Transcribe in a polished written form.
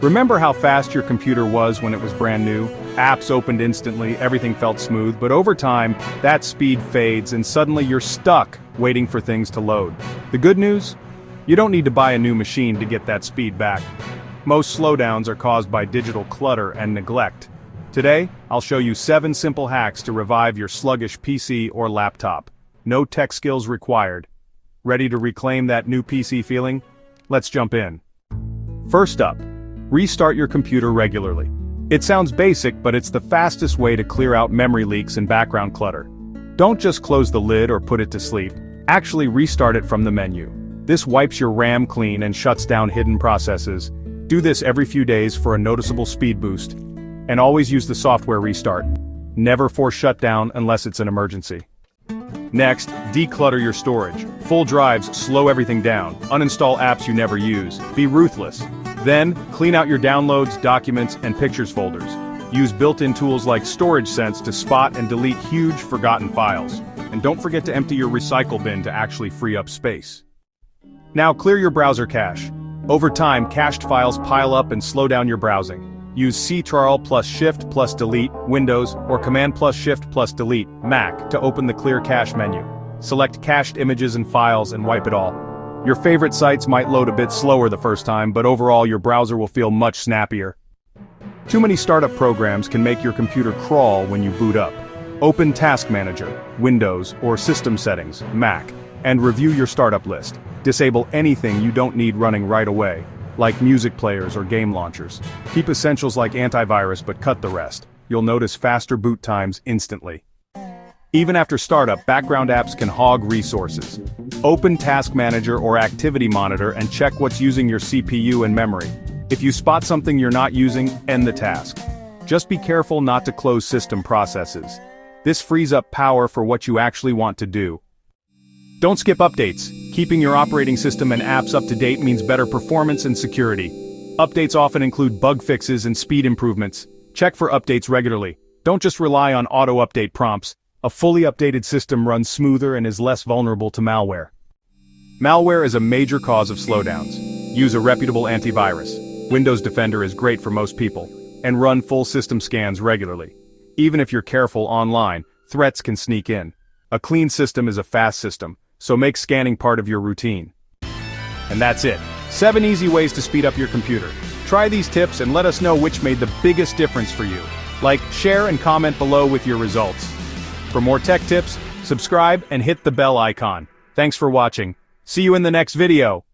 Remember how fast your computer was when it was brand new? Apps opened instantly, everything felt smooth, but over time, that speed fades and suddenly you're stuck waiting for things to load. The good news? You don't need to buy a new machine to get that speed back. Most slowdowns are caused by digital clutter and neglect. Today, I'll show you 7 simple hacks to revive your sluggish PC or laptop. No tech skills required. Ready to reclaim that new PC feeling? Let's jump in. First up, restart your computer regularly. It sounds basic, but it's the fastest way to clear out memory leaks and background clutter. Don't just close the lid or put it to sleep. Actually restart it from the menu. This wipes your RAM clean and shuts down hidden processes. Do this every few days for a noticeable speed boost. And always use the software restart. Never force shutdown unless it's an emergency. Next, declutter your storage. Full drives slow everything down. Uninstall apps you never use. Be ruthless. Then, clean out your downloads, documents, and pictures folders. Use built-in tools like Storage Sense to spot and delete huge forgotten files. And don't forget to empty your recycle bin to actually free up space. Now clear your browser cache. Over time, cached files pile up and slow down your browsing. Use Ctrl plus Shift plus Delete, Windows, or Command plus Shift plus Delete, Mac, to open the Clear Cache menu. Select cached images and files and wipe it all. Your favorite sites might load a bit slower the first time, but overall your browser will feel much snappier. Too many startup programs can make your computer crawl when you boot up. Open Task Manager, Windows, or System Settings, Mac, and review your startup list. Disable anything you don't need running right away, like music players or game launchers. Keep essentials like antivirus but cut the rest. You'll notice faster boot times instantly. Even after startup, background apps can hog resources. Open Task Manager or Activity Monitor and check what's using your CPU and memory. If you spot something you're not using, end the task. Just be careful not to close system processes. This frees up power for what you actually want to do. Don't skip updates. Keeping your operating system and apps up to date means better performance and security. Updates often include bug fixes and speed improvements. Check for updates regularly. Don't just rely on auto-update prompts. A fully updated system runs smoother and is less vulnerable to malware. Malware is a major cause of slowdowns. Use a reputable antivirus. Windows Defender is great for most people. And run full system scans regularly. Even if you're careful online, threats can sneak in. A clean system is a fast system, so make scanning part of your routine. And that's it. 7 easy ways to speed up your computer. Try these tips and let us know which made the biggest difference for you. Like, share, and comment below with your results. For more tech tips, subscribe and hit the bell icon. Thanks for watching. See you in the next video.